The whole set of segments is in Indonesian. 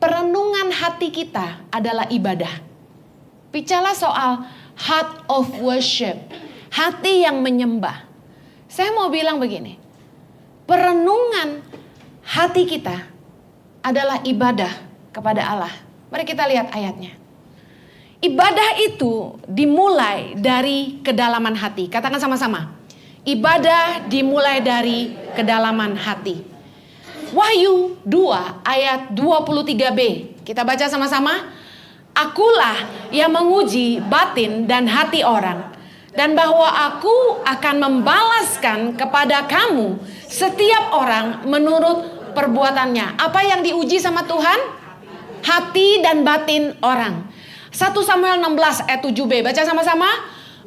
perenungan hati kita adalah ibadah. Bicara soal heart of worship, hati yang menyembah. Saya mau bilang begini, perenungan hati kita adalah ibadah kepada Allah. Mari kita lihat ayatnya. Ibadah itu dimulai dari kedalaman hati. Katakan sama-sama. Ibadah dimulai dari kedalaman hati. Wahyu 2 ayat 23b. Kita baca sama-sama. Akulah yang menguji batin dan hati orang, dan bahwa aku akan membalaskan kepada kamu setiap orang menurut perbuatannya. Apa yang diuji sama Tuhan? Hati dan batin orang. 1 Samuel 16 ayat 7b. Baca sama-sama.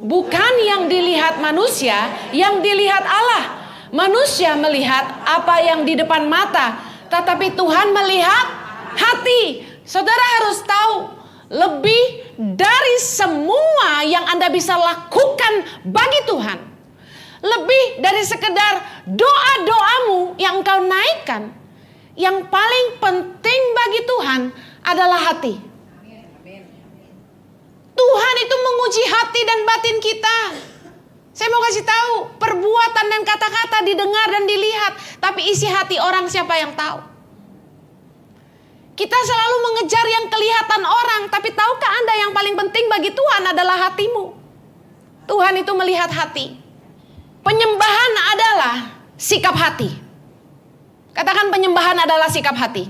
Bukan yang dilihat manusia, yang dilihat Allah. Manusia melihat apa yang di depan mata, tetapi Tuhan melihat hati. Saudara harus tahu, lebih dari semua yang Anda bisa lakukan bagi Tuhan, lebih dari sekedar doa-doamu yang engkau naikkan, yang paling penting bagi Tuhan adalah hati. Tuhan itu menguji hati dan batin kita. Saya mau kasih tahu, perbuatan dan kata-kata didengar dan dilihat, tapi isi hati orang siapa yang tahu? Kita selalu mengejar yang kelihatan orang, tapi tahukah Anda yang paling penting bagi Tuhan adalah hatimu? Tuhan itu melihat hati. Penyembahan adalah sikap hati. Katakan, penyembahan adalah sikap hati.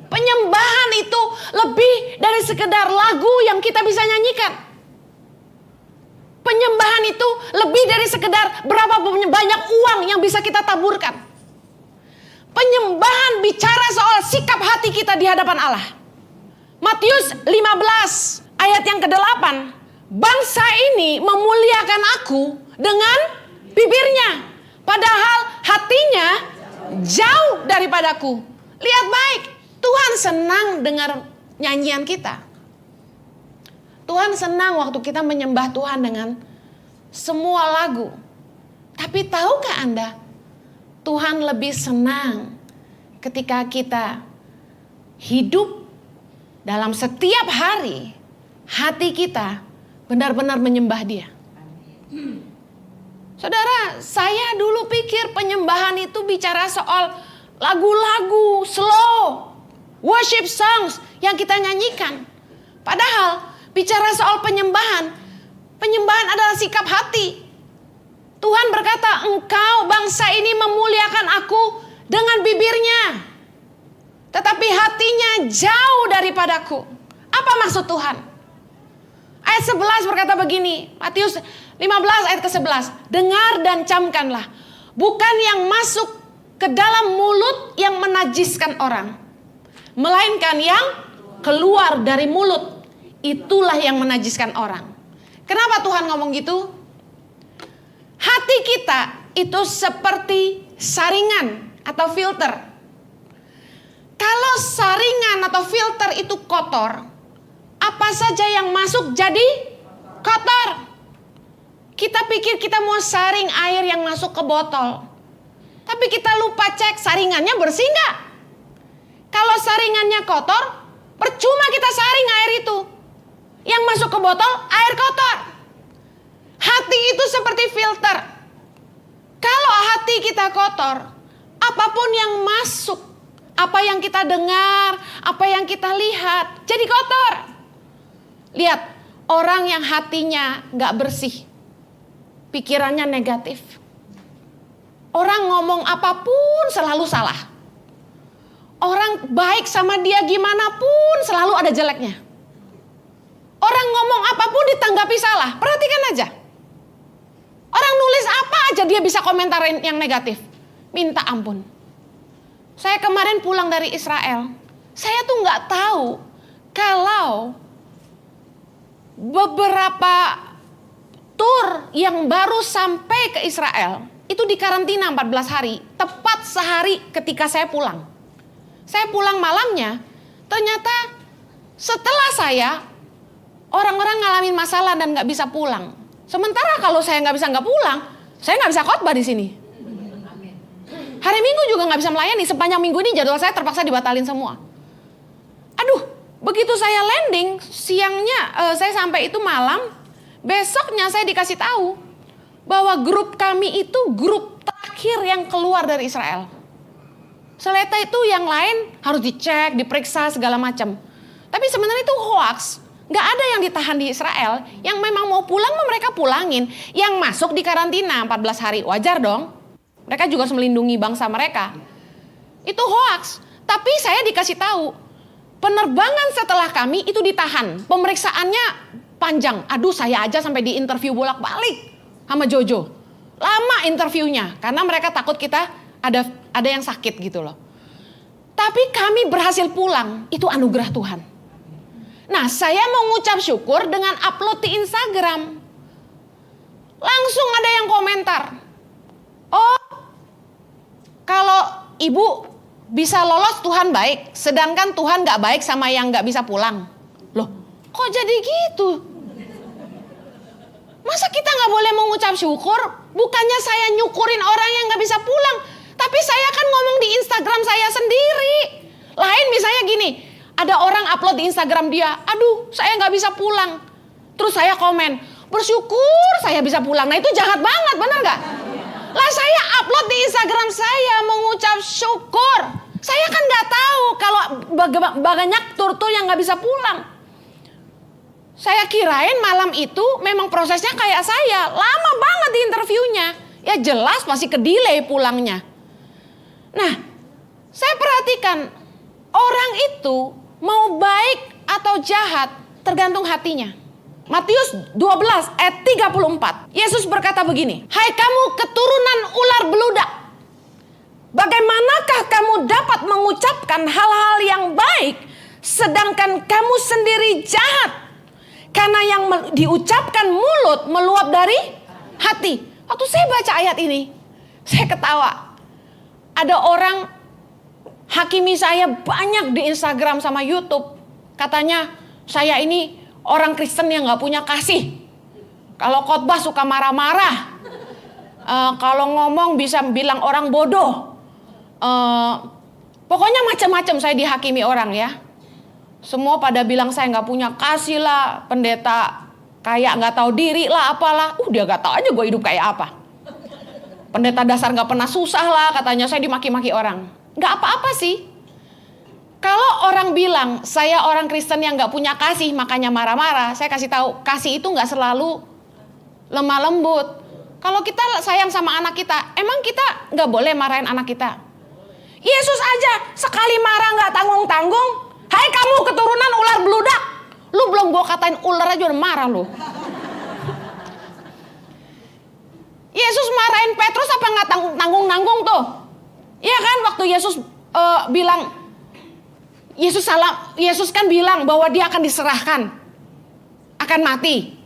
Penyembahan itu lebih dari sekedar lagu yang kita bisa nyanyikan. Penyembahan itu lebih dari sekedar berapa banyak uang yang bisa kita taburkan. Penyembahan bicara soal sikap hati kita di hadapan Allah. Matius 15 ayat yang ke-8. Bangsa ini memuliakan aku dengan bibirnya, padahal hatinya jauh daripadaku. Lihat baik, Tuhan senang dengar nyanyian kita. Tuhan senang waktu kita menyembah Tuhan dengan semua lagu. Tapi tahukah Anda, Tuhan lebih senang ketika kita hidup dalam setiap hari, hati kita benar-benar menyembah Dia. Saudara, saya dulu pikir penyembahan itu bicara soal lagu-lagu slow, worship songs yang kita nyanyikan. Padahal bicara soal penyembahan, penyembahan adalah sikap hati. Tuhan berkata, engkau bangsa ini memuliakan aku dengan bibirnya, tetapi hatinya jauh daripadaku. Apa maksud Tuhan? Ayat 11 berkata begini, Matius 15 ayat ke-11. Dengar dan camkanlah, bukan yang masuk ke dalam mulut yang menajiskan orang, melainkan yang keluar dari mulut, itulah yang menajiskan orang. Kenapa Tuhan ngomong gitu? Hati kita itu seperti saringan atau filter. Kalau saringan atau filter itu kotor, apa saja yang masuk jadi kotor. Kita pikir kita mau saring air yang masuk ke botol, tapi kita lupa cek saringannya bersih nggak? Kalau saringannya kotor, percuma kita saring air itu. Yang masuk ke botol, air kotor. Hati itu seperti filter. Kalau hati kita kotor, apapun yang masuk, apa yang kita dengar, apa yang kita lihat, jadi kotor. Lihat, orang yang hatinya gak bersih, pikirannya negatif. Orang ngomong apapun selalu salah. Orang baik sama dia gimana pun selalu ada jeleknya. Orang ngomong apapun ditanggapi salah. Perhatikan aja. Orang nulis apa aja dia bisa komentarin yang negatif. Minta ampun. Saya kemarin pulang dari Israel. Saya tuh gak tahu kalau beberapa tur yang baru sampai ke Israel itu dikarantina 14 hari. Tepat sehari ketika saya pulang. Saya pulang malamnya. Ternyata setelah saya, orang-orang ngalamin masalah dan nggak bisa pulang. Sementara kalau saya nggak pulang, saya nggak bisa khotbah di sini. Hari Minggu juga nggak bisa melayani. Sepanjang minggu ini jadwal saya terpaksa dibatalin semua. Aduh, begitu saya landing, siangnya saya sampai itu malam. Besoknya saya dikasih tahu bahwa grup kami itu grup terakhir yang keluar dari Israel. Seleta itu yang lain harus dicek, diperiksa segala macam. Tapi sebenarnya itu hoax. Gak ada yang ditahan di Israel. Yang memang mau pulang mereka pulangin. Yang masuk di karantina 14 hari. Wajar dong. Mereka juga harus melindungi bangsa mereka. Itu hoax. Tapi saya dikasih tahu. Penerbangan setelah kami itu ditahan. Pemeriksaannya panjang. Aduh, saya aja sampai di interview bolak-balik sama Jojo. Lama interviewnya. Karena mereka takut kita ada yang sakit gitu loh. Tapi kami berhasil pulang. Itu anugerah Tuhan. Nah, saya mau ngucap syukur dengan upload di Instagram. Langsung ada yang komentar. Oh, kalau ibu bisa lolos Tuhan baik. Sedangkan Tuhan gak baik sama yang gak bisa pulang. Loh, kok jadi gitu? Masa kita gak boleh mengucap syukur? Bukannya saya nyukurin orang yang gak bisa pulang. Tapi saya kan ngomong di Instagram saya sendiri. Lain misalnya gini. Ada orang upload di Instagram dia, aduh saya gak bisa pulang. Terus saya komen, bersyukur saya bisa pulang. Nah itu jahat banget, bener gak? Lah saya upload di Instagram saya mengucap syukur. Saya kan gak tahu kalau banyak turtul yang gak bisa pulang. Saya kirain malam itu memang prosesnya kayak saya. Lama banget di interviewnya. Ya jelas pasti ke-delay pulangnya. Nah, saya perhatikan orang itu mau baik atau jahat tergantung hatinya. Matius 12 ayat 34. Yesus berkata begini, hai kamu keturunan ular beludak, bagaimanakah kamu dapat mengucapkan hal-hal yang baik sedangkan kamu sendiri jahat? Karena yang diucapkan mulut meluap dari hati. Waktu saya baca ayat ini, saya ketawa. Ada orang hakimi saya banyak di Instagram sama YouTube. Katanya saya ini orang Kristen yang gak punya kasih. Kalau khotbah suka marah-marah. Kalau ngomong bisa bilang orang bodoh. Pokoknya macam-macam saya dihakimi orang ya. Semua pada bilang saya gak punya kasih lah. Pendeta kayak gak tahu diri lah apalah. Dia gak tahu aja gue hidup kayak apa. Pendeta dasar gak pernah susah lah katanya, saya dimaki-maki orang. Gak apa-apa sih. Kalau orang bilang saya orang Kristen yang gak punya kasih makanya marah-marah, saya kasih tahu kasih itu gak selalu lemah lembut. Kalau kita sayang sama anak kita, emang kita gak boleh marahin anak kita? Yesus aja sekali marah gak tanggung-tanggung. Hai kamu keturunan ular beludak. Lu belum gue katain ular aja udah marah lu. Yesus marahin Petrus apa gak tanggung-tanggung tuh? Iya kan waktu Yesus bilang, Yesus kan bilang bahwa dia akan diserahkan, akan mati.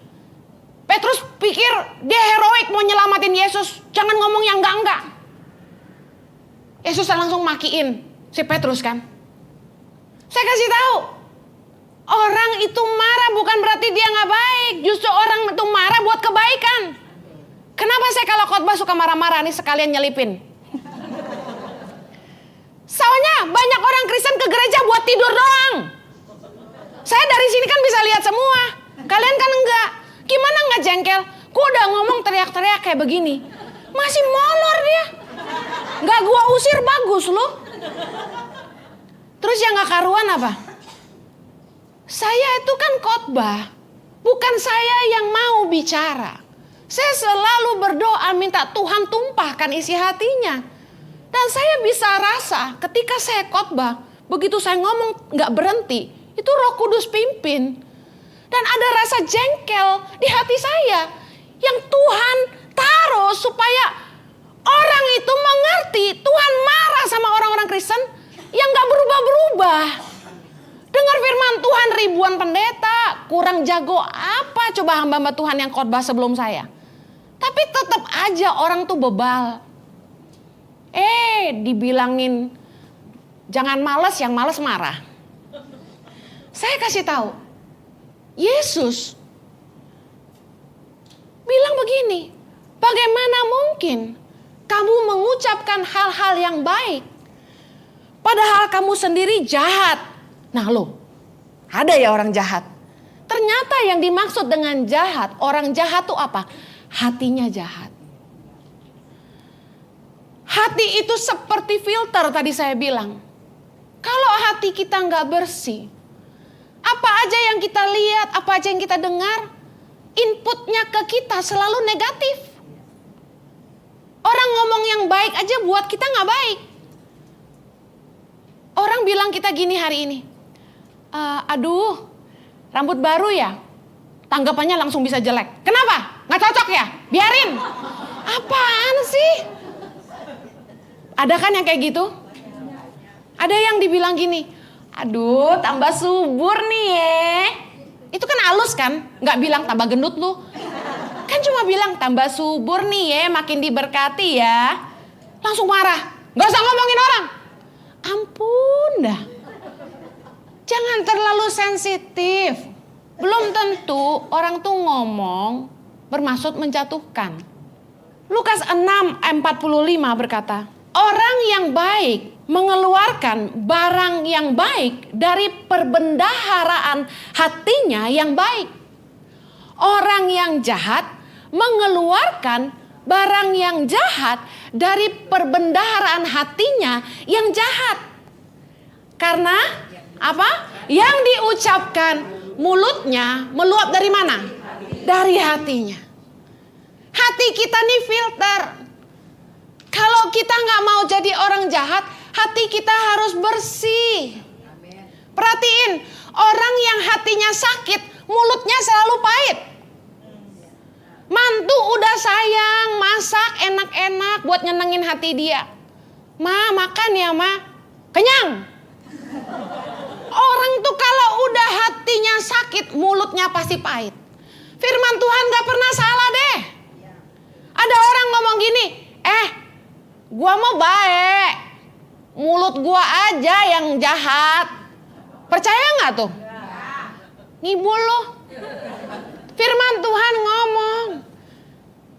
Petrus pikir dia heroik mau nyelamatin Yesus, jangan ngomong yang enggak. Yesus langsung makiin si Petrus kan. Saya kasih tahu, orang itu marah bukan berarti dia nggak baik, justru orang itu marah buat kebaikan. Kenapa saya kalau khotbah suka marah-marah nih sekalian nyelipin? Soalnya banyak orang Kristen ke gereja buat tidur doang. Saya dari sini kan bisa lihat semua. Kalian kan enggak. Gimana enggak jengkel? Gua udah ngomong teriak-teriak kayak begini. Masih molor dia. Enggak gua usir bagus loh. Terus yang gak karuan apa? Saya itu kan khotbah. Bukan saya yang mau bicara. Saya selalu berdoa minta Tuhan tumpahkan isi hatinya. Dan saya bisa rasa ketika saya khotbah, begitu saya ngomong gak berhenti, itu Roh Kudus pimpin. Dan ada rasa jengkel di hati saya yang Tuhan taruh supaya orang itu mengerti Tuhan marah sama orang-orang Kristen yang gak berubah-berubah. Dengar firman Tuhan ribuan pendeta, kurang jago apa coba hamba-hamba Tuhan yang khotbah sebelum saya. Tapi tetap aja orang tuh bebal. Dibilangin jangan males, yang males marah. Saya kasih tahu, Yesus bilang begini, bagaimana mungkin kamu mengucapkan hal-hal yang baik, padahal kamu sendiri jahat. Nah loh, ada ya orang jahat. Ternyata yang dimaksud dengan jahat, orang jahat itu apa? Hatinya jahat. Hati itu seperti filter tadi saya bilang. Kalau hati kita nggak bersih, apa aja yang kita lihat, apa aja yang kita dengar, inputnya ke kita selalu negatif. Orang ngomong yang baik aja buat kita nggak baik. Orang bilang kita gini hari ini, aduh rambut baru ya, tanggapannya langsung bisa jelek. Kenapa? Nggak cocok ya? Biarin. Apaan sih? Ada kan yang kayak gitu? Ada yang dibilang gini, aduh tambah subur nih ya. Itu kan halus kan? Nggak bilang tambah gendut lu. Kan cuma bilang tambah subur nih ya, makin diberkati ya. Langsung marah. Nggak usah ngomongin orang. Ampun dah. Jangan terlalu sensitif. Belum tentu orang tuh ngomong bermaksud menjatuhkan. Lukas 6:45 berkata, orang yang baik mengeluarkan barang yang baik dari perbendaharaan hatinya yang baik. Orang yang jahat mengeluarkan barang yang jahat dari perbendaharaan hatinya yang jahat. Karena apa? Yang diucapkan mulutnya meluap dari mana? Dari hatinya. Hati kita nih filter. Kalau kita nggak mau jadi orang jahat, hati kita harus bersih. Perhatiin, orang yang hatinya sakit, mulutnya selalu pahit. Mantu udah sayang, masak enak-enak buat nyenengin hati dia. Ma, makan ya ma. Kenyang. Orang tuh kalau udah hatinya sakit, mulutnya pasti pahit. Firman Tuhan gak pernah salah deh. Ada orang ngomong gini, gua mau baik, mulut gua aja yang jahat. Percaya gak tuh? Ngibul loh. Firman Tuhan ngomong,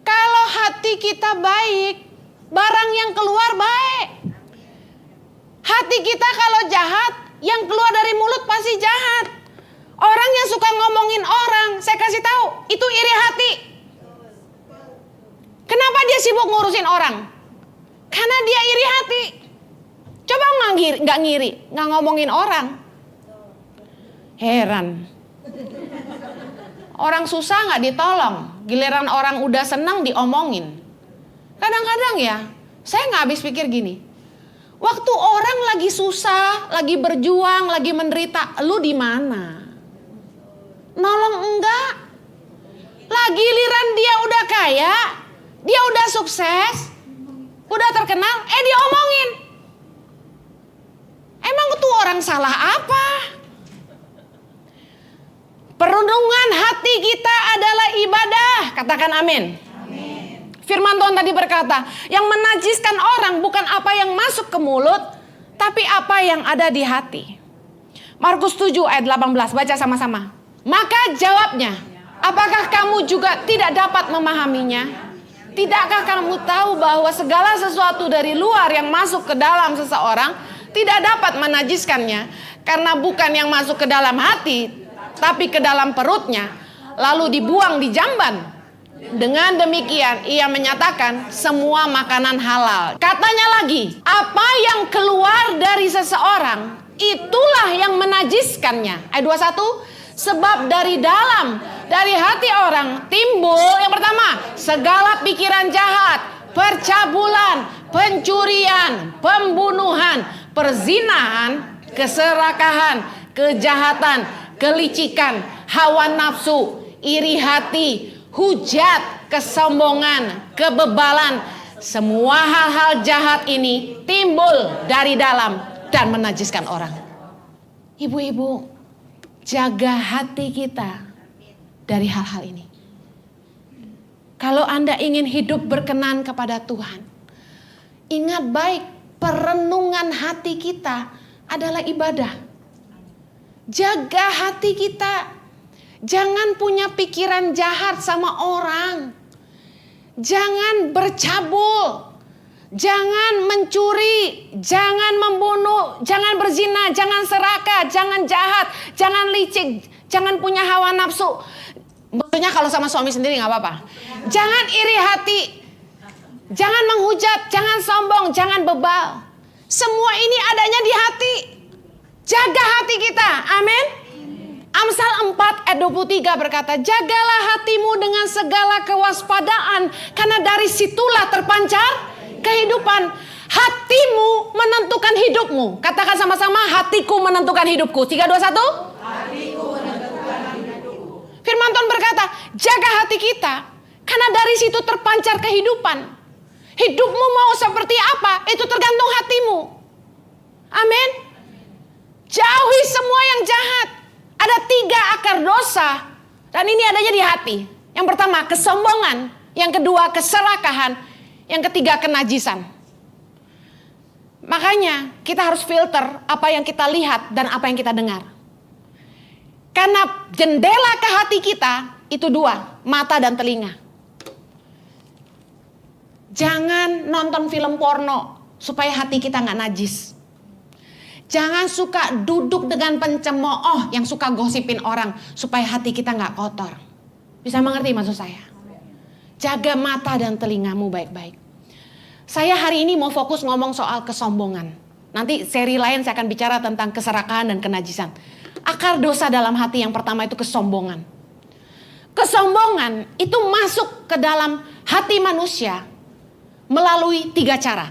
kalau hati kita baik, barang yang keluar baik. Hati kita kalau jahat, yang keluar dari mulut pasti jahat. Orang yang suka ngomongin orang, saya kasih tahu, itu iri hati. Kenapa dia sibuk ngurusin orang? Karena dia iri hati. Coba nggak ngiri, nggak ngomongin orang. Heran. Orang susah nggak ditolong, giliran orang udah senang diomongin. Kadang-kadang ya, saya nggak habis pikir gini. Waktu orang lagi susah, lagi berjuang, lagi menderita, lu di mana? Nolong enggak? Lah giliran dia udah kaya, dia udah sukses, udah terkenal, diomongin. Emang tuh orang salah apa? Perenungan hati kita adalah ibadah. Katakan amin. Firman Tuhan tadi berkata, yang menajiskan orang bukan apa yang masuk ke mulut, tapi apa yang ada di hati. Markus 7 ayat 18, baca sama-sama. Maka jawabnya, apakah kamu juga tidak dapat memahaminya? Tidakkah kamu tahu bahwa segala sesuatu dari luar yang masuk ke dalam seseorang tidak dapat menajiskannya? Karena bukan yang masuk ke dalam hati, tapi ke dalam perutnya, lalu dibuang di jamban. Dengan demikian ia menyatakan semua makanan halal. Katanya lagi, apa yang keluar dari seseorang itulah yang menajiskannya. Ayat 21, sebab dari dalam, dari hati orang timbul yang pertama, segala pikiran jahat, percabulan, pencurian, pembunuhan, perzinahan, keserakahan, kejahatan, kelicikan, hawa nafsu, iri hati, hujat, kesombongan, kebebalan. Semua hal-hal jahat ini timbul dari dalam dan menajiskan orang. Ibu-ibu, jaga hati kita dari hal-hal ini. Kalau Anda ingin hidup berkenan kepada Tuhan, ingat baik, perenungan hati kita adalah ibadah. Jaga hati kita. Jangan punya pikiran jahat sama orang. Jangan bercabul. Jangan mencuri, jangan membunuh, jangan berzina, jangan serakah, jangan jahat, jangan licik, jangan punya hawa nafsu. Maksudnya kalau sama suami sendiri nggak apa-apa. Jangan iri hati, jangan menghujat, jangan sombong, jangan bebal. Semua ini adanya di hati. Jaga hati kita, amin. Amsal 4 ayat 23 berkata, jagalah hatimu dengan segala kewaspadaan, karena dari situlah terpancar kehidupan. Hatimu menentukan hidupmu. Katakan sama-sama, hatiku menentukan hidupku. 3, 2, 1. Hatiku menentukan hidupku. Firman Tuhan berkata, jaga hati kita, karena dari situ terpancar kehidupan. Hidupmu mau seperti apa, itu tergantung hatimu. Amin. Jauhi semua yang jahat. Ada 3 akar dosa, dan ini adanya di hati. Yang pertama, kesombongan. Yang kedua, keserakahan. Yang ketiga, kenajisan. Makanya kita harus filter apa yang kita lihat dan apa yang kita dengar. Karena jendela ke hati kita itu 2, mata dan telinga. Jangan nonton film porno supaya hati kita gak najis. Jangan suka duduk dengan pencemooh yang suka gosipin orang supaya hati kita gak kotor. Bisa mengerti maksud saya? Jaga mata dan telingamu baik-baik. Saya hari ini mau fokus ngomong soal kesombongan. Nanti seri lain saya akan bicara tentang keserakahan dan kenajisan. Akar dosa dalam hati yang pertama itu kesombongan. Kesombongan itu masuk ke dalam hati manusia melalui 3 cara.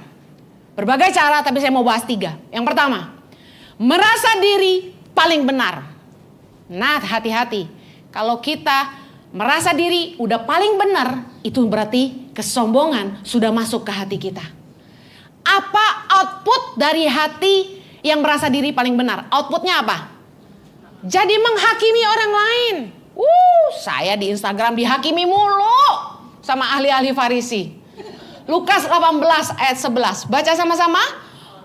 Berbagai cara, tapi saya mau bahas 3. Yang pertama, merasa diri paling benar. Nah, hati-hati. Kalau kita merasa diri udah paling benar, itu berarti kesombongan sudah masuk ke hati kita. Apa output dari hati yang merasa diri paling benar? Outputnya apa? Jadi menghakimi orang lain. Saya di Instagram dihakimi mulu sama ahli-ahli Farisi. Lukas 18 ayat 11. Baca sama-sama.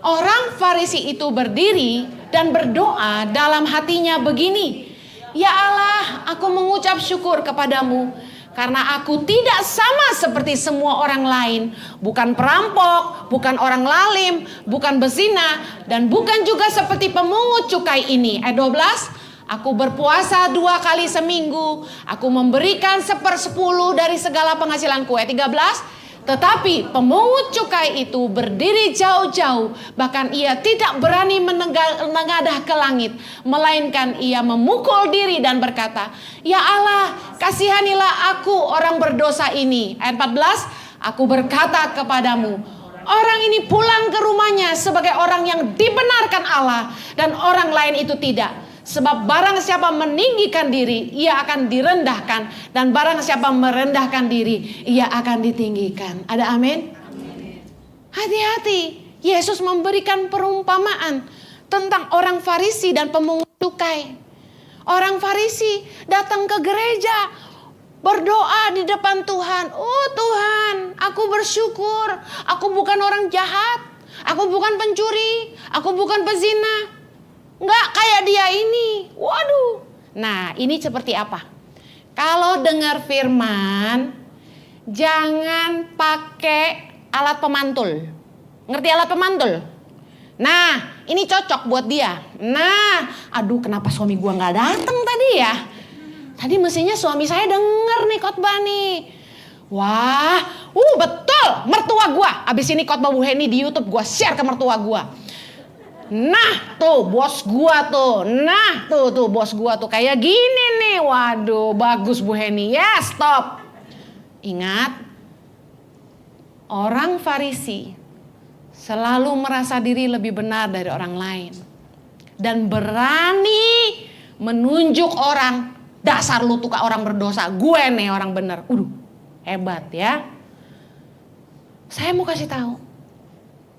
Orang Farisi itu berdiri dan berdoa dalam hatinya begini. Ya Allah, aku mengucap syukur kepadamu karena aku tidak sama seperti semua orang lain. Bukan perampok, bukan orang lalim, bukan bezina, dan bukan juga seperti pemungut cukai ini. Ayat 12. Aku berpuasa 2 kali seminggu. Aku memberikan 1/10 dari segala penghasilanku. Ayat 13. Tetapi pemungut cukai itu berdiri jauh-jauh. Bahkan ia tidak berani menengadah ke langit. Melainkan ia memukul diri dan berkata, Ya Allah, kasihanilah aku orang berdosa ini. Ayat 14. Aku berkata kepadamu, orang ini pulang ke rumahnya sebagai orang yang dibenarkan Allah. Dan orang lain itu tidak. Sebab barang siapa meninggikan diri, ia akan direndahkan. Dan barang siapa merendahkan diri, ia akan ditinggikan. Ada amin? Hati-hati. Yesus memberikan perumpamaan tentang orang Farisi dan pemungut cukai. Orang Farisi datang ke gereja, berdoa di depan Tuhan. Oh Tuhan, aku bersyukur. Aku bukan orang jahat. Aku bukan pencuri. Aku bukan pezina. Nggak kayak dia ini. Waduh. Nah, ini seperti apa? Kalau dengar firman, jangan pakai alat pemantul. Ngerti alat pemantul? Nah, ini cocok buat dia. Nah, aduh kenapa suami gua nggak datang tadi ya? Tadi mestinya suami saya denger nih khotbah nih. Wah, betul, mertua gua. Abis ini khotbah Bu Heni di YouTube gua share ke mertua gua. Nah tuh bos gua tuh. Nah tuh bos gua tuh kayak gini nih. Waduh bagus Bu Heni. Ya stop. Ingat, orang Farisi selalu merasa diri lebih benar dari orang lain. Dan berani menunjuk orang. Dasar lu tuh orang berdosa. Gue nih orang benar. Hebat ya. Saya mau kasih tahu.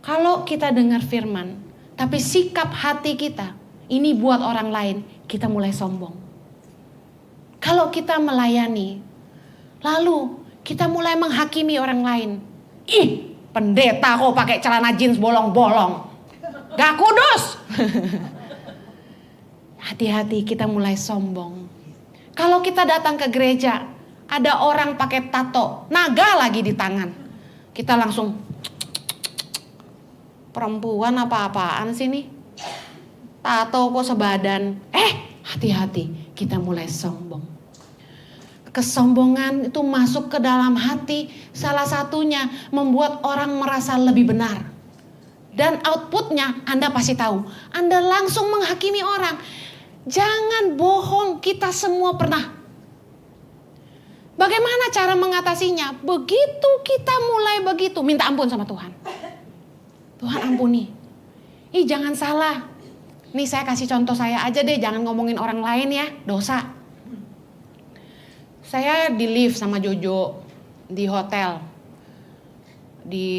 Kalau kita dengar firman, tapi sikap hati kita ini buat orang lain, kita mulai sombong. Kalau kita melayani, lalu kita mulai menghakimi orang lain. Ih, pendeta kok pakai celana jeans bolong-bolong. Gak kudus. Hati-hati, kita mulai sombong. Kalau kita datang ke gereja, ada orang pakai tato, naga lagi di tangan. Kita langsung perempuan apa-apaan sih nih? Tato kok sebadan. Hati-hati, kita mulai sombong. Kesombongan itu masuk ke dalam hati, salah satunya membuat orang merasa lebih benar. Dan outputnya Anda pasti tahu, Anda langsung menghakimi orang. Jangan bohong, kita semua pernah. Bagaimana cara mengatasinya? Begitu kita mulai begitu, minta ampun sama Tuhan. Tuhan ampuni. Jangan salah. Nih saya kasih contoh saya aja deh, jangan ngomongin orang lain ya, dosa. Saya di lift sama Jojo di hotel.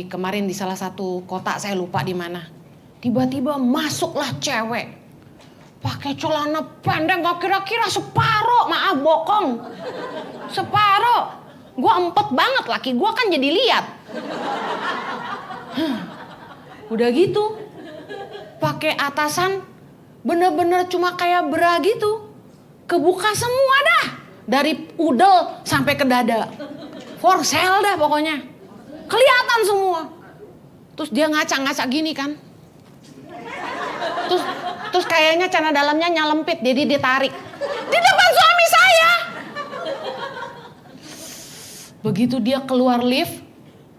Kemarin di salah satu kota, saya lupa di mana. Tiba-tiba masuklah cewek. Pakai celana pendek gak kira-kira separoh, maaf bokong. Separoh. Gua empet banget, laki gua kan jadi lihat. Udah gitu. Pakai atasan bener-bener cuma kayak bra gitu. Kebuka semua dah. Dari udel sampai ke dada. For sale dah pokoknya. Kelihatan semua. Terus dia ngaca-ngaca gini kan. Terus kayaknya celana dalamnya nyelempit, jadi dia tarik. Di depan suami saya. Begitu dia keluar lift,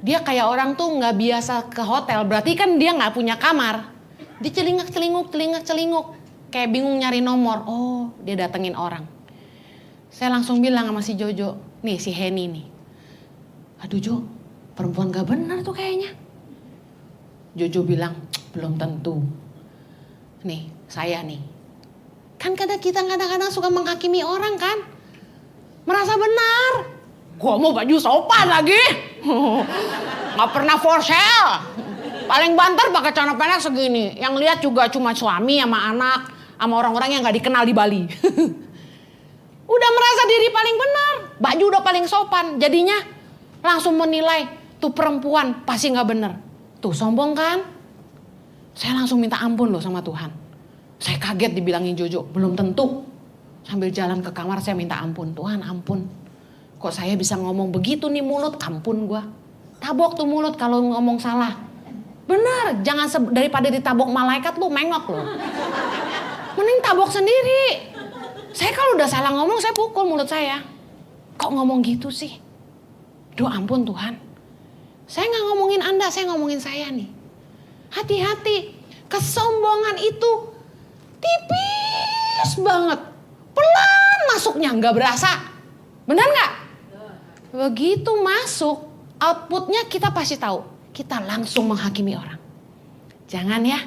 dia kayak orang tuh nggak biasa ke hotel. Berarti kan dia nggak punya kamar. Dia celingak-celinguk. Kayak bingung nyari nomor. Oh, dia datengin orang. Saya langsung bilang sama si Jojo, nih si Henny nih. Aduh Jo, perempuan gak benar tuh kayaknya. Jojo bilang, belum tentu. Nih, saya nih. Kan kita kadang-kadang suka menghakimi orang kan. Merasa benar. Gua mau baju sopan lagi. Gak pernah for sale. Paling banter pakai celana pendek segini. Yang lihat juga cuma suami sama anak. Sama orang-orang yang gak dikenal di Bali. Udah merasa diri paling benar. Baju udah paling sopan. Jadinya langsung menilai. Tuh perempuan pasti gak benar. Tuh sombong kan. Saya langsung minta ampun loh sama Tuhan. Saya kaget dibilangin Jojo. Belum tentu. Sambil jalan ke kamar saya minta ampun. Tuhan ampun. Kok saya bisa ngomong begitu nih mulut. Ampun gua. Tabok tuh mulut kalau ngomong salah. Benar. Jangan daripada ditabok malaikat lu mengok loh. Mending tabok sendiri. Saya kalau udah salah ngomong saya pukul mulut saya. Kok ngomong gitu sih? Duh ampun Tuhan. Saya gak ngomongin Anda, saya ngomongin saya nih. Hati-hati. Kesombongan itu tipis banget. Pelan masuknya, gak berasa. Benar gak? Begitu masuk, outputnya kita pasti tahu. Kita langsung menghakimi orang. Jangan ya.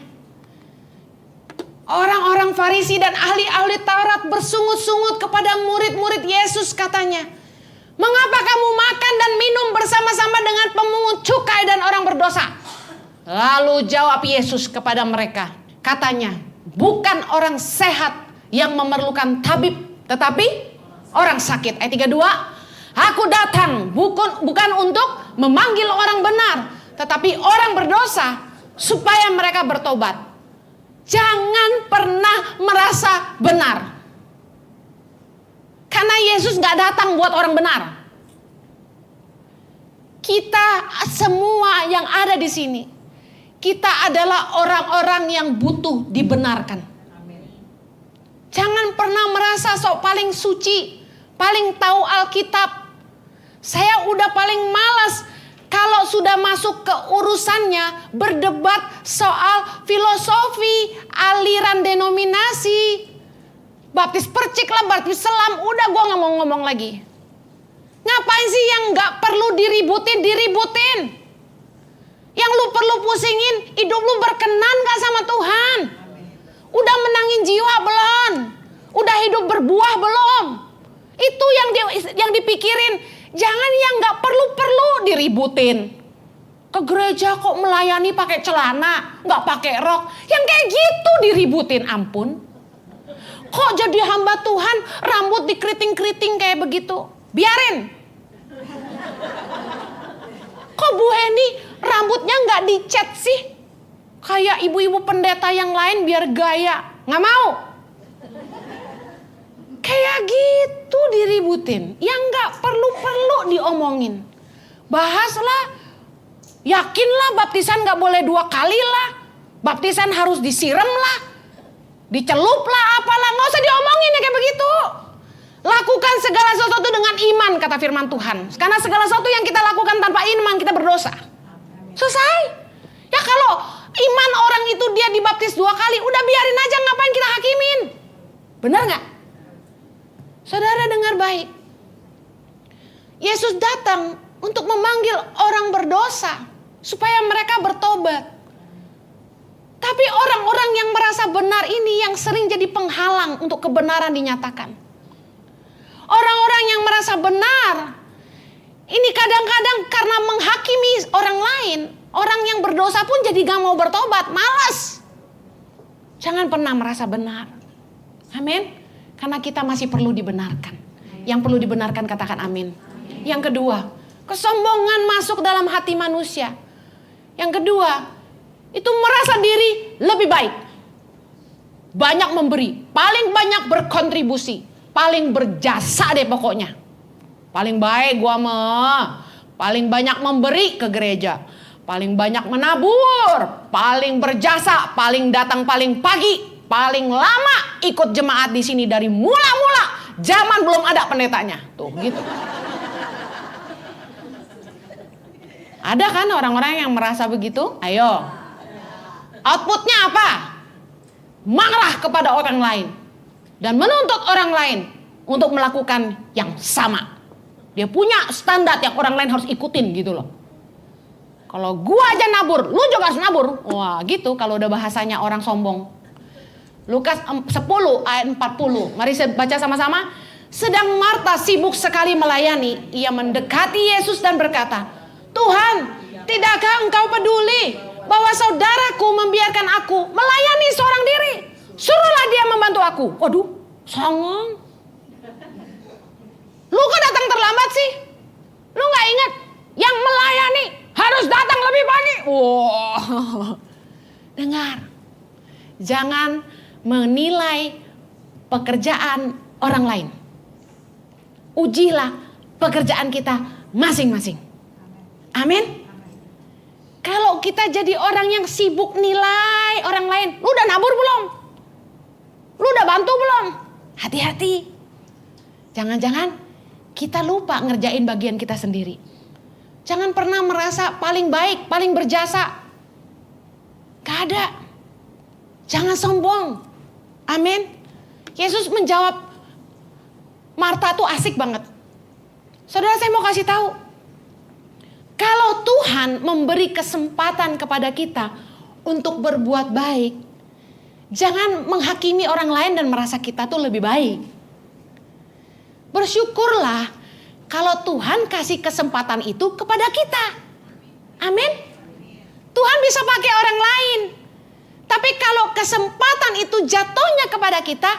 Orang-orang Farisi dan ahli-ahli Taurat bersungut-sungut kepada murid-murid Yesus katanya. Mengapa kamu makan dan minum bersama-sama dengan pemungut cukai dan orang berdosa? Lalu jawab Yesus kepada mereka. Katanya, bukan orang sehat yang memerlukan tabib, tetapi orang sakit. Ayat 32, aku datang bukan untuk memanggil orang benar, tetapi orang berdosa supaya mereka bertobat. Jangan pernah merasa benar. Karena Yesus gak datang buat orang benar. Kita semua yang ada di sini, kita adalah orang-orang yang butuh dibenarkan. Jangan pernah merasa sok paling suci, paling tahu Alkitab. Saya udah paling malas kalau sudah masuk ke urusannya berdebat soal filosofi, aliran denominasi, baptis percik lah, baptis selam, udah gue gak mau ngomong lagi. Ngapain sih yang gak perlu diributin? Yang lu perlu pusingin, hidup lu berkenan gak sama Tuhan? Udah menangin jiwa belum? Udah hidup berbuah belum? Itu yang dipikirin. Jangan yang gak perlu diributin. Ke gereja kok melayani pakai celana, gak pakai rok. Yang kayak gitu diributin, ampun. Kok jadi hamba Tuhan rambut dikeriting-keriting kayak begitu? Biarin. Kok Bu Heni rambutnya gak dicat sih? Kayak ibu-ibu pendeta yang lain biar gaya. Gak mau. Kayak gitu diributin. Yang gak perlu diomongin. Bahaslah. Yakinlah baptisan gak boleh 2 kali lah. Baptisan harus disiram lah, dicelup lah, apalah. Nggak usah diomongin ya kayak begitu. Lakukan segala sesuatu dengan iman, kata firman Tuhan. Karena segala sesuatu yang kita lakukan tanpa iman, kita berdosa. Selesai. Ya kalau iman orang itu dia dibaptis 2 kali, udah biarin aja, ngapain kita hakimin. Benar gak? Saudara dengar baik. Yesus datang untuk memanggil orang berdosa supaya mereka bertobat. Tapi orang-orang yang merasa benar ini yang sering jadi penghalang untuk kebenaran dinyatakan. Orang-orang yang merasa benar ini kadang-kadang karena menghakimi orang lain, orang yang berdosa pun jadi gak mau bertobat, malas. Jangan pernah merasa benar. Amin. Karena kita masih perlu dibenarkan. Yang perlu dibenarkan katakan amin. Yang kedua, kesombongan masuk dalam hati manusia. Yang kedua, itu merasa diri lebih baik. Banyak memberi, paling banyak berkontribusi, paling berjasa deh pokoknya. Paling baik gua mah, paling banyak memberi ke gereja, paling banyak menabur, paling berjasa, paling datang paling pagi, paling lama ikut jemaat di sini dari mula-mula zaman belum ada pendetanya. Tuh gitu. Ada kan orang-orang yang merasa begitu? Ayo. Outputnya apa? Marah kepada orang lain. Dan menuntut orang lain untuk melakukan yang sama. Dia punya standar yang orang lain harus ikutin gitu loh. Kalau gua aja nabur, lu juga harus nabur. Wah gitu kalau udah bahasanya orang sombong. Lukas 10 ayat 40. Mari saya baca sama-sama. Sedang Marta sibuk sekali melayani. Ia mendekati Yesus dan berkata, Tuhan, tidakkah engkau peduli bahwa saudaraku membiarkan aku melayani seorang diri? Suruhlah dia membantu aku. Waduh, songong. Lu kok datang terlambat sih? Lu gak ingat yang melayani harus datang lebih pagi? Wow. Dengar, jangan menilai pekerjaan orang lain. Ujilah pekerjaan kita masing-masing. Amin. Kalau kita jadi orang yang sibuk nilai orang lain, lu udah nabur belum? Lu udah bantu belum? Hati-hati. Jangan-jangan kita lupa ngerjain bagian kita sendiri. Jangan pernah merasa paling baik, paling berjasa. Gak ada. Jangan sombong. Amin. Yesus menjawab, Marta tuh asik banget. Saudara, saya mau kasih tahu. Kalau Tuhan memberi kesempatan kepada kita untuk berbuat baik, jangan menghakimi orang lain dan merasa kita tuh lebih baik. Bersyukurlah kalau Tuhan kasih kesempatan itu kepada kita. Amin. Tuhan bisa pakai orang lain. Tapi kalau kesempatan itu jatuhnya kepada kita,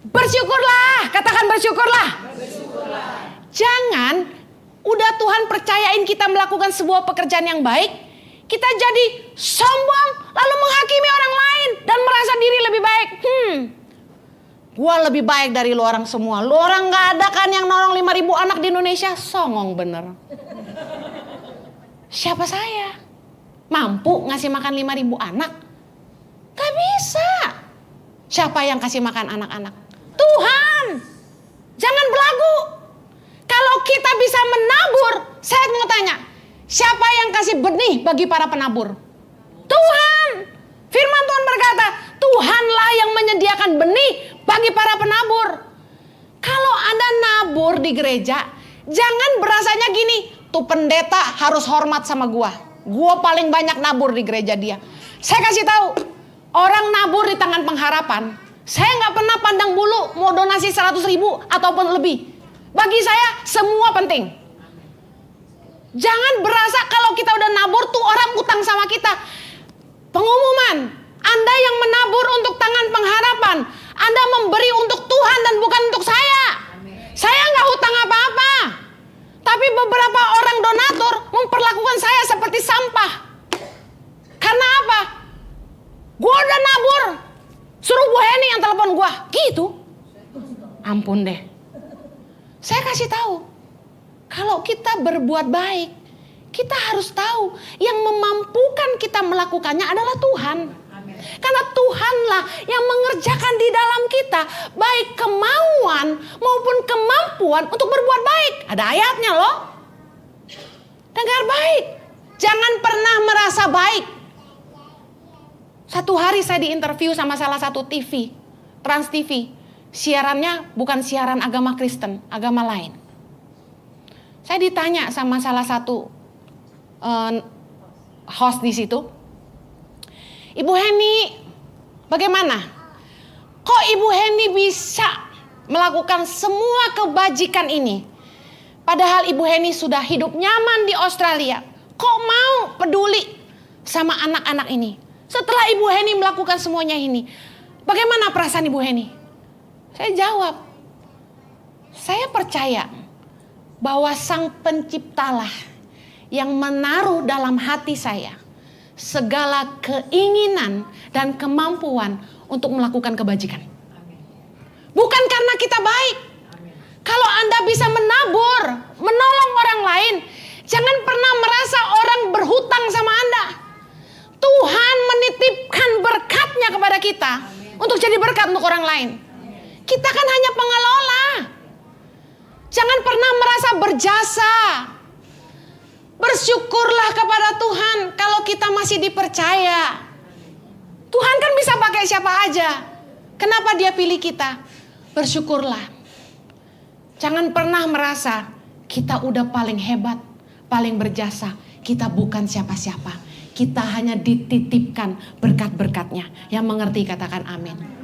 bersyukurlah. Katakan bersyukurlah. Jangan udah Tuhan percayain kita melakukan sebuah pekerjaan yang baik, kita jadi sombong lalu menghakimi orang lain dan merasa diri lebih baik. Gua lebih baik dari lu orang semua. Lu orang gak ada kan yang nolong 5.000 anak di Indonesia? Songong bener. Siapa saya? Mampu ngasih makan 5.000 anak? Gak bisa. Siapa yang kasih makan anak-anak? Tuhan. Jangan belagu. Kalau kita bisa menabur, saya mau tanya, siapa yang kasih benih bagi para penabur? Tuhan. Firman Tuhan berkata, Tuhanlah yang menyediakan benih bagi para penabur. Kalau Anda nabur di gereja, jangan berasanya gini, tuh pendeta harus hormat sama gua. Gua paling banyak nabur di gereja dia. Saya kasih tahu, orang nabur di Tangan Pengharapan, saya nggak pernah pandang bulu mau donasi 100.000 ataupun lebih. Bagi saya semua penting. Jangan berasa kalau kita udah nabur tuh orang utang sama kita. Pengumuman, Anda yang menabur untuk Tangan Pengharapan, Anda memberi untuk Tuhan dan bukan untuk saya. Saya nggak hutang apa-apa. Tapi beberapa orang donatur memperlakukan saya seperti sampah. Karena apa? Gue udah nabur, suruh Bu Heni yang telepon gue. Gitu. Ampun deh. Saya kasih tahu, kalau kita berbuat baik, kita harus tahu yang memampukan kita melakukannya adalah Tuhan. Karena Tuhanlah yang mengerjakan di dalam kita baik kemauan maupun kemampuan untuk berbuat baik. Ada ayatnya loh. Dengar baik. Jangan pernah merasa baik. Satu hari saya diinterview sama salah satu TV, Trans TV. Siarannya bukan siaran agama Kristen, agama lain. Saya ditanya sama salah satu host di situ, Ibu Heni, bagaimana? Kok Ibu Heni bisa melakukan semua kebajikan ini? Padahal Ibu Heni sudah hidup nyaman di Australia. Kok mau peduli sama anak-anak ini? Setelah Ibu Heni melakukan semuanya ini, bagaimana perasaan Ibu Heni? Saya jawab, saya percaya bahwa Sang Penciptalah yang menaruh dalam hati saya segala keinginan dan kemampuan untuk melakukan kebajikan. Bukan karena kita baik. Kalau Anda bisa menabur, menolong orang lain, jangan pernah merasa orang berhutang sama Anda. Tuhan menitipkan berkatnya kepada kita untuk jadi berkat untuk orang lain. Kita kan hanya pengelola. Jangan pernah merasa berjasa. Bersyukurlah kepada Tuhan kalau kita masih dipercaya. Tuhan kan bisa pakai siapa aja. Kenapa Dia pilih kita? Bersyukurlah. Jangan pernah merasa kita udah paling hebat, paling berjasa. Kita bukan siapa-siapa. Kita hanya dititipkan berkat-berkatnya. Yang mengerti katakan amin.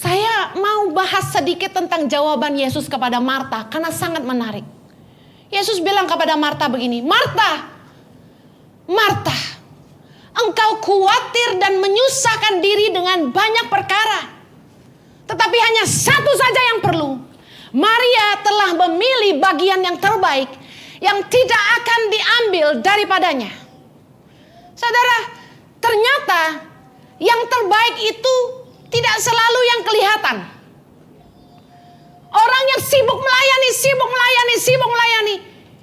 Saya mau bahas sedikit tentang jawaban Yesus kepada Marta karena sangat menarik. Yesus bilang kepada Marta begini, Marta, Marta, engkau khawatir dan menyusahkan diri dengan banyak perkara. Tetapi hanya satu saja yang perlu. Maria telah memilih bagian yang terbaik yang tidak akan diambil daripadanya. Saudara, ternyata yang terbaik itu tidak selalu yang kelihatan. Orang yang sibuk melayani,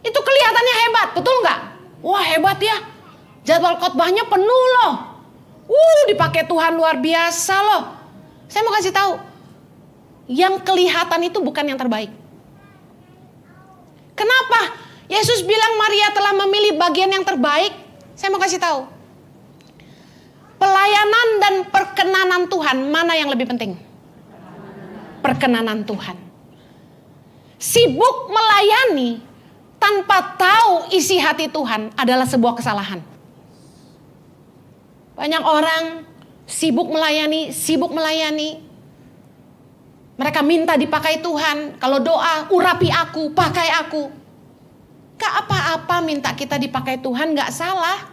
itu kelihatannya hebat, betul nggak? Wah hebat ya, jadwal khotbahnya penuh loh. Dipakai Tuhan luar biasa loh. Saya mau kasih tahu, yang kelihatan itu bukan yang terbaik. Kenapa? Yesus bilang Maria telah memilih bagian yang terbaik. Saya mau kasih tahu. Pelayanan dan perkenanan Tuhan, mana yang lebih penting? Perkenanan Tuhan. Sibuk melayani tanpa tahu isi hati Tuhan adalah sebuah kesalahan. Banyak orang sibuk melayani. Mereka minta dipakai Tuhan. Kalau doa, urapi aku, pakai aku. Gak apa-apa minta kita dipakai Tuhan, gak salah.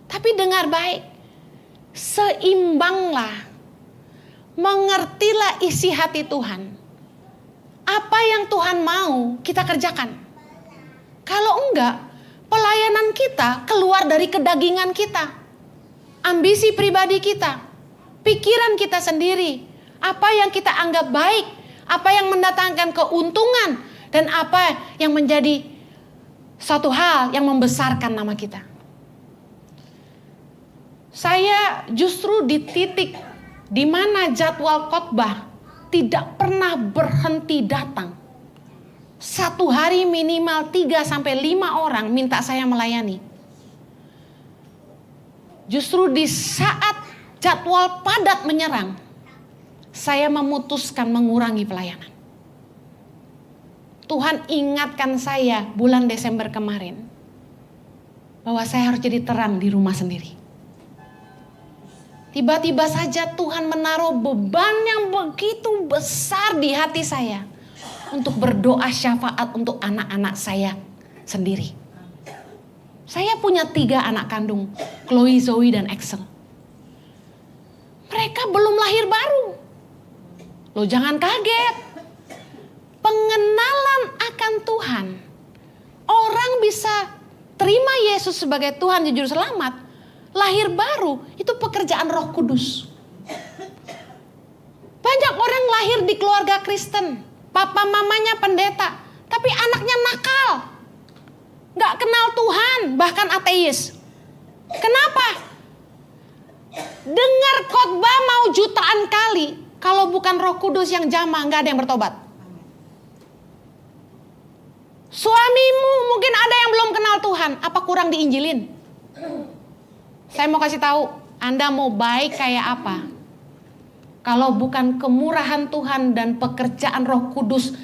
Tapi dengar baik, seimbanglah, mengertilah isi hati Tuhan. Apa yang Tuhan mau kita kerjakan. Kalau enggak, pelayanan kita keluar dari kedagingan kita, ambisi pribadi kita, pikiran kita sendiri, apa yang kita anggap baik, apa yang mendatangkan keuntungan, dan apa yang menjadi satu hal yang membesarkan nama kita. Saya justru di titik di mana jadwal khotbah tidak pernah berhenti datang. Satu hari minimal 3-5 orang minta saya melayani. Justru di saat jadwal padat menyerang, saya memutuskan mengurangi pelayanan. Tuhan ingatkan saya bulan Desember kemarin bahwa saya harus jadi terang di rumah sendiri. Tiba-tiba saja Tuhan menaruh beban yang begitu besar di hati saya untuk berdoa syafaat untuk anak-anak saya sendiri. Saya punya 3 anak kandung, Chloe, Zoe, dan Axel. Mereka belum lahir baru. Loh jangan kaget. Pengenalan akan Tuhan. Orang bisa terima Yesus sebagai Tuhan jujur selamat. Lahir baru itu pekerjaan Roh Kudus. Banyak orang lahir di keluarga Kristen. Papa mamanya pendeta. Tapi anaknya nakal. Gak kenal Tuhan, bahkan ateis. Kenapa? Dengar khotbah mau jutaan kali, kalau bukan Roh Kudus yang jamah, nggak ada yang bertobat. Suamimu mungkin ada yang belum kenal Tuhan, apa kurang diinjilin? Saya mau kasih tahu, Anda mau baik kayak apa? Kalau bukan kemurahan Tuhan dan pekerjaan Roh Kudus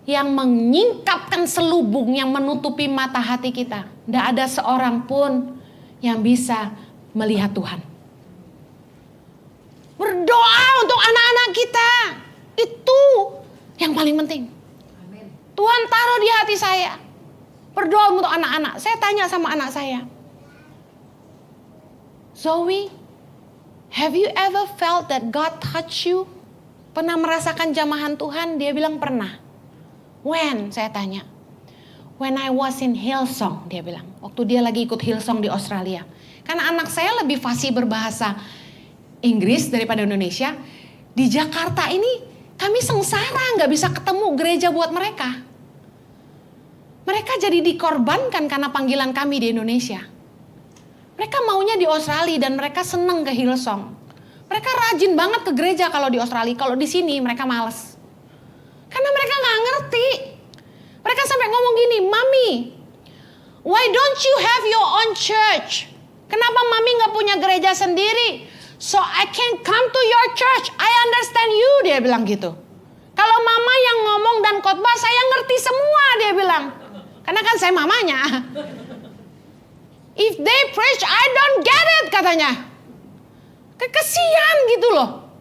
yang menyingkapkan selubung yang menutupi mata hati kita, tidak ada seorang pun yang bisa melihat Tuhan. Berdoa untuk anak-anak kita, itu yang paling penting. Tuhan taruh di hati saya, berdoa untuk anak-anak. Saya tanya sama anak saya, Zoe, have you ever felt that God touch you? Pernah merasakan jamahan Tuhan? Dia bilang pernah. When? Saya tanya. When I was in Hillsong, dia bilang. Waktu dia lagi ikut Hillsong di Australia. Karena anak saya lebih fasih berbahasa Inggris daripada Indonesia. Di Jakarta ini kami sengsara gak bisa ketemu gereja buat mereka. Mereka jadi dikorbankan karena panggilan kami di Indonesia. Mereka maunya di Australia dan mereka seneng ke Hillsong. Mereka rajin banget ke gereja kalau di Australia. Kalau di sini mereka males. Karena mereka gak ngerti. Mereka sampai ngomong gini, Mami, why don't you have your own church? Kenapa Mami gak punya gereja sendiri? So I can come to your church. I understand you, dia bilang gitu. Kalau mama yang ngomong dan khotbah, saya ngerti semua, dia bilang. Karena kan saya mamanya. If they preach, I don't get it, katanya. Kesian gitu loh.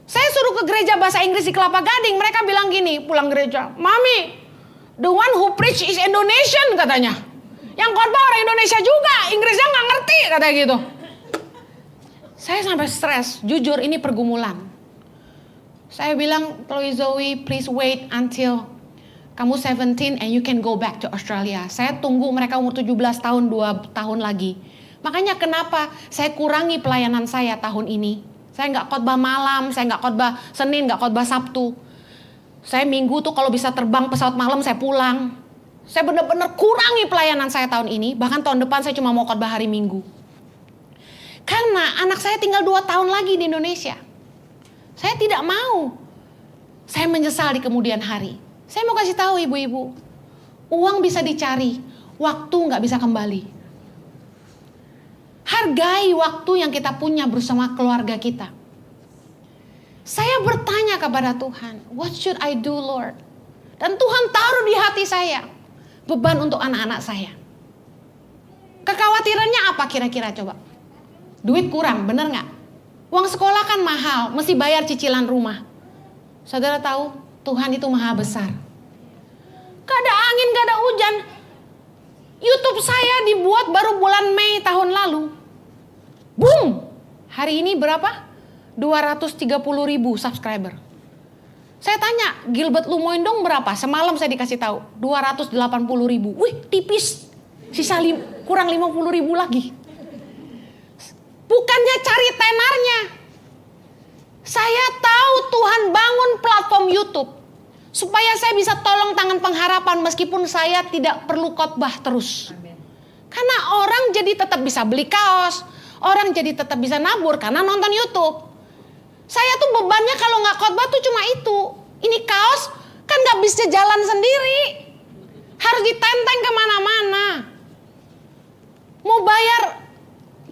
Saya suruh ke gereja bahasa Inggris di Kelapa Gading. Mereka bilang gini, pulang gereja. Mami, the one who preach is Indonesian, katanya. Yang khotbah orang Indonesia juga. Inggrisnya gak ngerti, katanya gitu. Saya sampai stres, jujur ini pergumulan. Saya bilang, Chloe Zoe, please wait until kamu 17 and you can go back to Australia. Saya tunggu mereka umur 17 tahun, 2 tahun lagi. Makanya kenapa saya kurangi pelayanan saya tahun ini. Saya gak khotbah malam, saya gak khotbah Senin, gak khotbah Sabtu. Saya Minggu tuh kalau bisa terbang pesawat malam saya pulang. Saya benar-benar kurangi pelayanan saya tahun ini. Bahkan tahun depan saya cuma mau khotbah hari Minggu. Karena anak saya tinggal 2 tahun lagi di Indonesia. Saya tidak mau. Saya menyesal di kemudian hari. Saya mau kasih tahu ibu-ibu. Uang bisa dicari. Waktu gak bisa kembali. Hargai waktu yang kita punya bersama keluarga kita. Saya bertanya kepada Tuhan. What should I do, Lord? Dan Tuhan taruh di hati saya. Beban untuk anak-anak saya. Kekhawatirannya apa kira-kira coba? Duit kurang, bener gak? Uang sekolah kan mahal, mesti bayar cicilan rumah. Saudara tahu, Tuhan itu maha besar. Gak ada angin, gak ada hujan. YouTube saya dibuat baru bulan Mei tahun lalu. Boom! Hari ini berapa? 230.000 subscriber. Saya tanya, Gilbert Lumoindong berapa? Semalam saya dikasih tahu, 280.000. Wih, tipis. Sisa kurang 50.000 lagi. Bukannya cari tenarnya. Saya tahu Tuhan bangun platform YouTube supaya saya bisa tolong Tangan Pengharapan meskipun saya tidak perlu khotbah terus. Amen. Karena orang jadi tetap bisa beli kaos, orang jadi tetap bisa nabur karena nonton YouTube. Saya tuh bebannya kalau nggak khotbah tuh cuma itu. Ini kaos kan nggak bisa jalan sendiri, harus ditenteng kemana-mana. Mau bayar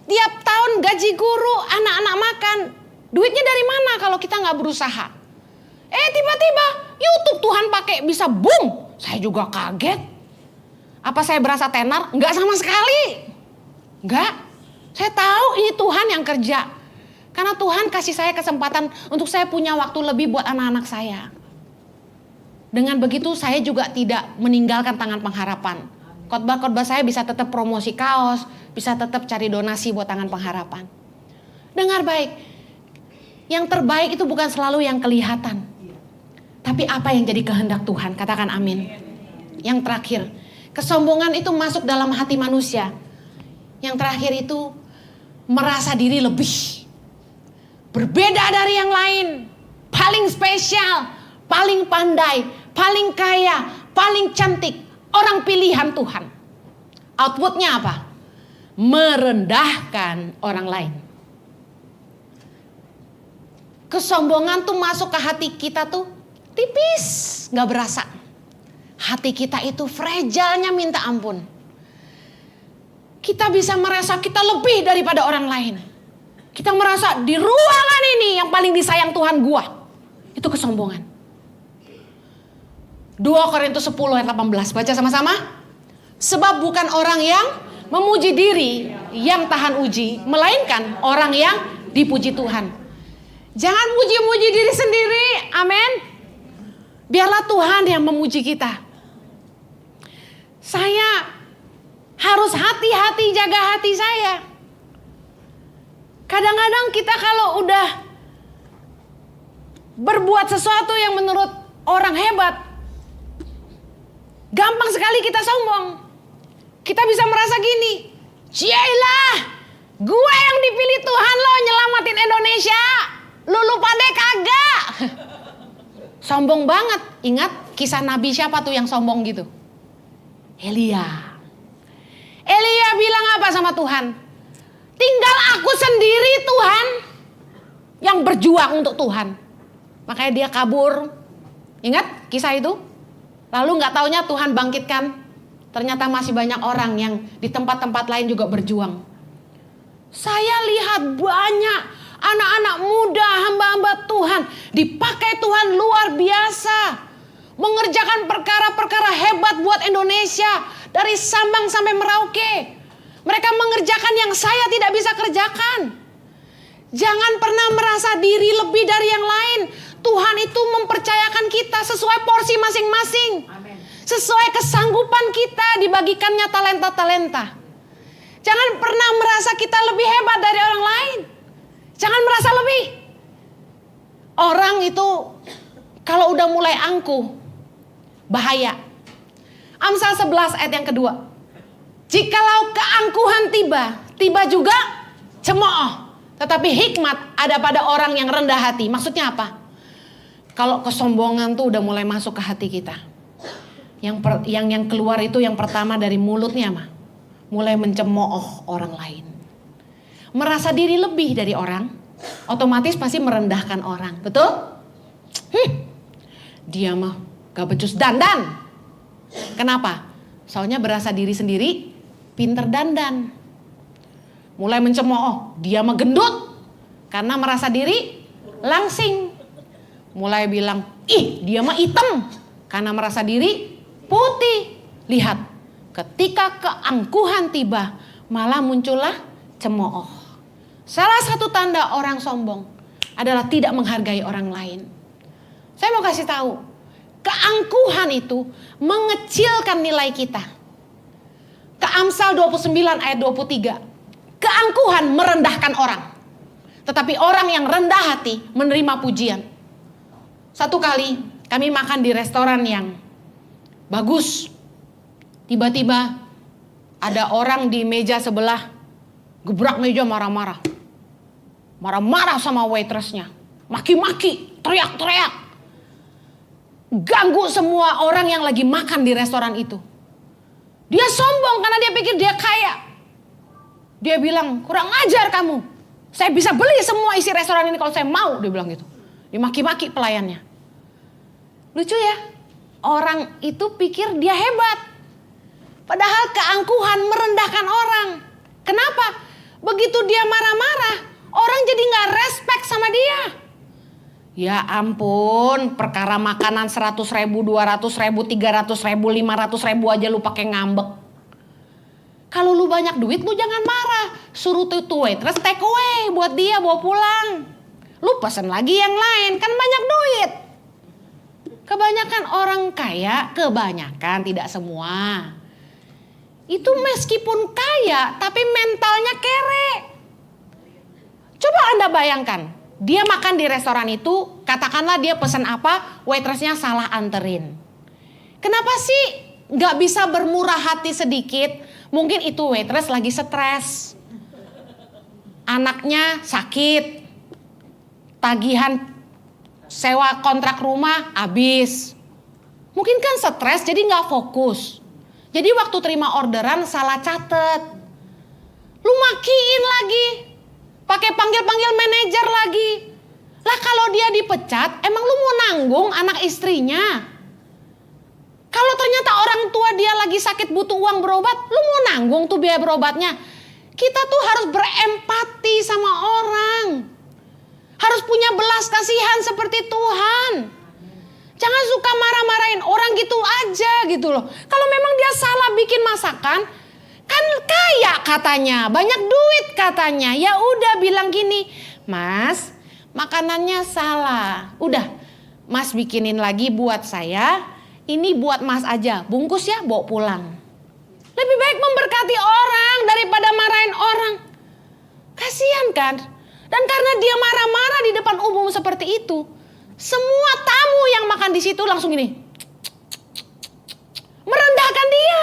tiap tahun gaji guru, anak-anak makan. Duitnya dari mana kalau kita gak berusaha? Tiba-tiba YouTube Tuhan pakai bisa boom. Saya juga kaget. Apa saya berasa tenar? Enggak sama sekali. Enggak. Saya tahu ini Tuhan yang kerja. Karena Tuhan kasih saya kesempatan untuk saya punya waktu lebih buat anak-anak saya. Dengan begitu saya juga tidak meninggalkan Tangan Pengharapan. Khotbah-khotbah saya bisa tetap promosi kaos, bisa tetap cari donasi buat Tangan Pengharapan. Dengar baik, yang terbaik itu bukan selalu yang kelihatan. Tapi apa yang jadi kehendak Tuhan, katakan amin. Yang terakhir, kesombongan itu masuk dalam hati manusia. Yang terakhir itu merasa diri lebih. Berbeda dari yang lain, paling spesial, paling pandai, paling kaya, paling cantik. Orang pilihan Tuhan. Outputnya apa? merendahkan orang lain. Kesombongan tuh masuk ke hati kita tuh tipis, gak berasa. Hati kita itu fragile-nya minta ampun. Kita bisa merasa kita lebih daripada orang lain. Kita merasa di ruangan ini yang paling disayang Tuhan gua. Itu kesombongan. 2 Korintus 10 ayat 18, baca sama-sama. Sebab bukan orang yang memuji diri yang tahan uji, melainkan orang yang dipuji Tuhan. Jangan muji-muji diri sendiri, amin. Biarlah Tuhan yang memuji kita. Saya harus hati-hati jaga hati saya. Kadang-kadang kita kalau udah berbuat sesuatu yang menurut orang hebat, gampang sekali kita sombong. Kita bisa merasa gini, cielah, gue yang dipilih Tuhan loh nyelamatin Indonesia. Lu pandai kagak. Sombong banget. Ingat kisah Nabi siapa tuh yang sombong gitu? Elia. Elia bilang apa sama Tuhan? Tinggal aku sendiri Tuhan yang berjuang untuk Tuhan. Makanya dia kabur. Ingat kisah itu? Lalu gak taunya Tuhan bangkitkan. Ternyata masih banyak orang yang di tempat-tempat lain juga berjuang. Saya lihat banyak anak-anak muda, hamba-hamba Tuhan dipakai Tuhan luar biasa. Mengerjakan perkara-perkara hebat buat Indonesia. Dari Sabang sampai Merauke. Mereka mengerjakan yang saya tidak bisa kerjakan. Jangan pernah merasa diri lebih dari yang lain. Tuhan itu mempercayakan kita sesuai porsi masing-masing. Sesuai kesanggupan kita dibagikannya talenta-talenta. Jangan pernah merasa kita lebih hebat dari orang lain. Jangan merasa lebih. Orang itu kalau udah mulai angkuh, bahaya. Amsal 11 ayat yang kedua. Jikalau keangkuhan tiba juga cemooh. Tetapi hikmat ada pada orang yang rendah hati. Maksudnya apa? Kalau kesombongan tuh udah mulai masuk ke hati kita. Yang keluar itu yang pertama dari mulutnya mah. Mulai mencemooh orang lain. Merasa diri lebih dari orang, otomatis pasti merendahkan orang. Betul? Dia mah gak becus dandan. Kenapa? Soalnya berasa diri sendiri pinter dandan. Mulai mencemooh, dia mah gendut. Karena merasa diri langsing. Mulai bilang, ih dia mah hitam. Karena merasa diri putih. Lihat, ketika keangkuhan tiba, malah muncullah cemooh. Salah satu tanda orang sombong adalah tidak menghargai orang lain. Saya mau kasih tahu, keangkuhan itu mengecilkan nilai kita. Amsal 29 ayat 23. Keangkuhan merendahkan orang. Tetapi orang yang rendah hati menerima pujian. Satu kali kami makan di restoran yang bagus. Tiba-tiba ada orang di meja sebelah gebrak meja marah-marah. Marah-marah sama waitressnya. Maki-maki, teriak-teriak. Ganggu semua orang yang lagi makan di restoran itu. Dia sombong karena dia pikir dia kaya. Dia bilang, kurang ajar kamu. Saya bisa beli semua isi restoran ini kalau saya mau. Dia bilang gitu. Dimaki-maki pelayannya. Lucu ya. Orang itu pikir dia hebat. Padahal keangkuhan merendahkan orang. Kenapa? Begitu dia marah-marah, orang jadi gak respect sama dia. Ya ampun, perkara makanan 100 ribu, 200 ribu, 300 ribu, 500 ribu aja lu pakai ngambek. Kalau lu banyak duit lu jangan marah. Suruh tuh waitress take away buat dia bawa pulang. Lu pesen lagi yang lain, kan banyak duit. Kebanyakan orang kaya, kebanyakan tidak semua. Itu meskipun kaya tapi mentalnya kere. Coba Anda bayangkan, dia makan di restoran itu, katakanlah dia pesan apa, waitressnya salah anterin. Kenapa sih gak bisa bermurah hati sedikit? Mungkin itu waitress lagi stres. Anaknya sakit. Tagihan sewa kontrak rumah habis. Mungkin kan stres jadi gak fokus. Jadi waktu terima orderan salah catet. Lu makiin lagi. Pakai panggil-panggil manajer lagi. Lah kalau dia dipecat, emang lu mau nanggung anak istrinya? Kalau ternyata orang tua dia lagi sakit butuh uang berobat, lu mau nanggung tuh biaya berobatnya? Kita tuh harus berempati sama orang. Harus punya belas kasihan seperti Tuhan. Jangan suka marah-marahin orang gitu aja gitu loh. Kalau memang dia salah bikin masakan, kan kaya katanya, banyak duit katanya. Ya udah bilang gini, Mas, makanannya salah. Udah, Mas bikinin lagi buat saya. Ini buat Mas aja, bungkus ya, bawa pulang. Lebih baik memberkati orang daripada marahin orang. Kasihan kan? Dan karena dia marah-marah di depan umum seperti itu, semua tamu yang makan di situ langsung gini, merendahkan dia.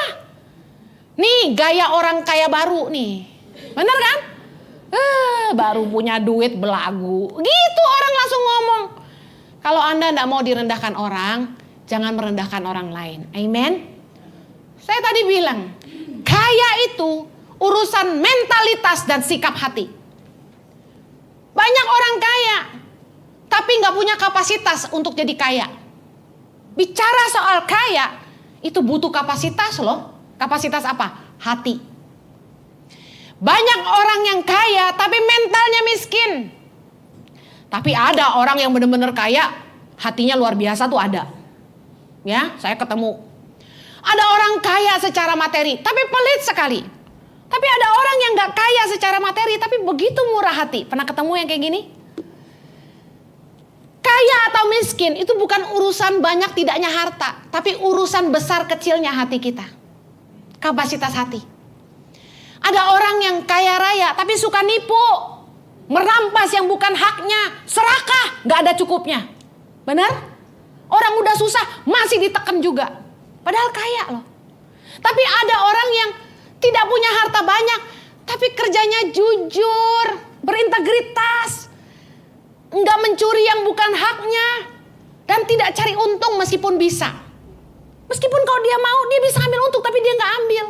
Nih gaya orang kaya baru nih, bener kan? Baru punya duit belagu, gitu orang langsung ngomong. Kalau Anda tidak mau direndahkan orang, jangan merendahkan orang lain. Amen. Saya tadi bilang, kaya itu urusan mentalitas dan sikap hati. Banyak orang kaya, tapi nggak punya kapasitas untuk jadi kaya. Bicara soal kaya, itu butuh kapasitas loh. Kapasitas apa? Hati. Banyak orang yang kaya, tapi mentalnya miskin. Tapi ada orang yang benar-benar kaya, hatinya luar biasa tuh ada. Ya, saya ketemu. Ada orang kaya secara materi, tapi pelit sekali. Tapi ada orang yang gak kaya secara materi, tapi begitu murah hati. Pernah ketemu yang kayak gini? Kaya atau miskin itu bukan urusan banyak tidaknya harta, tapi urusan besar kecilnya hati kita. Kapasitas hati. Ada orang yang kaya raya, tapi suka nipu. Merampas yang bukan haknya, serakah, gak ada cukupnya. Benar? Orang udah susah masih ditekan juga. Padahal kaya loh. Tapi ada orang yang tidak punya harta banyak, tapi kerjanya jujur, berintegritas, enggak mencuri yang bukan haknya, dan tidak cari untung meskipun bisa. Meskipun kalau dia mau, dia bisa ambil untung, tapi dia nggak ambil.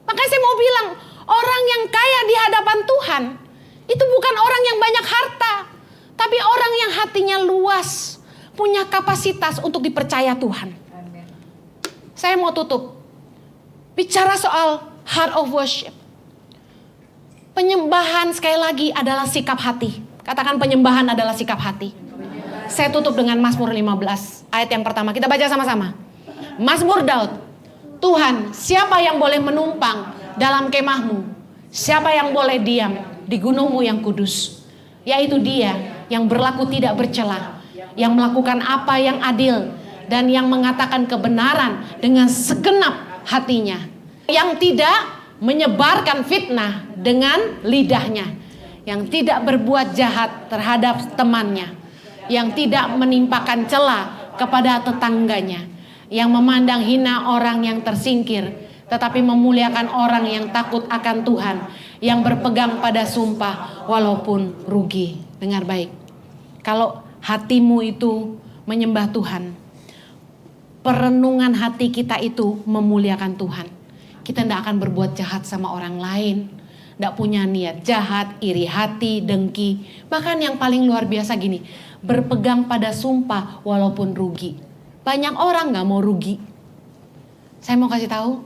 Makanya saya mau bilang, orang yang kaya di hadapan Tuhan, itu bukan orang yang banyak harta, tapi orang yang hatinya luas, punya kapasitas untuk dipercaya Tuhan. Amen. Saya mau tutup. Bicara soal heart of worship. Penyembahan sekali lagi adalah sikap hati. Katakan penyembahan adalah sikap hati. Saya tutup dengan Mazmur 15. Ayat yang pertama. Kita baca sama-sama. Mazmur Daud. Tuhan, siapa yang boleh menumpang dalam kemahmu? Siapa yang boleh diam di gunungmu yang kudus? Yaitu dia yang berlaku tidak bercela, yang melakukan apa yang adil, dan yang mengatakan kebenaran dengan segenap hatinya, yang tidak menyebarkan fitnah dengan lidahnya, yang tidak berbuat jahat terhadap temannya, yang tidak menimpakan cela kepada tetangganya, yang memandang hina orang yang tersingkir, tetapi memuliakan orang yang takut akan Tuhan, yang berpegang pada sumpah walaupun rugi. Dengar baik, kalau hatimu itu menyembah Tuhan, perenungan hati kita itu memuliakan Tuhan. Kita tidak akan berbuat jahat sama orang lain, tidak punya niat jahat, iri hati, dengki. Bahkan yang paling luar biasa gini, berpegang pada sumpah walaupun rugi. Banyak orang gak mau rugi. Saya mau kasih tahu,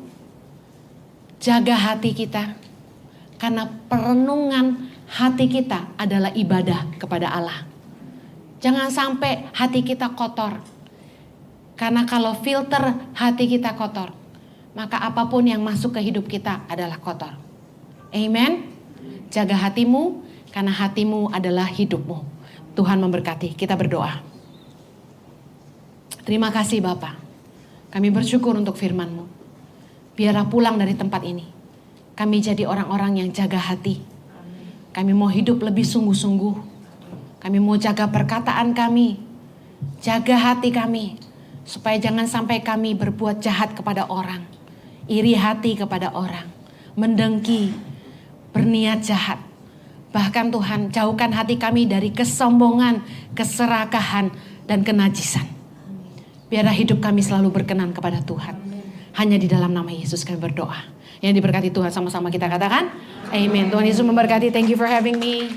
jaga hati kita, karena perenungan hati kita adalah ibadah kepada Allah. Jangan sampai hati kita kotor. Karena kalau filter hati kita kotor, maka apapun yang masuk ke hidup kita adalah kotor. Amen. Jaga hatimu, karena hatimu adalah hidupmu. Tuhan memberkati. Kita berdoa. Terima kasih Bapa. Kami bersyukur untuk firman-Mu. Biarlah pulang dari tempat ini, kami jadi orang-orang yang jaga hati. Kami mau hidup lebih sungguh-sungguh. Kami mau jaga perkataan kami, jaga hati kami, supaya jangan sampai kami berbuat jahat kepada orang, iri hati kepada orang, mendengki, berniat jahat. Bahkan Tuhan, jauhkan hati kami dari kesombongan, keserakahan, dan kenajisan. Biarlah hidup kami selalu berkenan kepada Tuhan. Hanya di dalam nama Yesus kami berdoa. Yang diberkati Tuhan sama-sama kita katakan. Amen. Tuhan Yesus memberkati. Thank you for having me.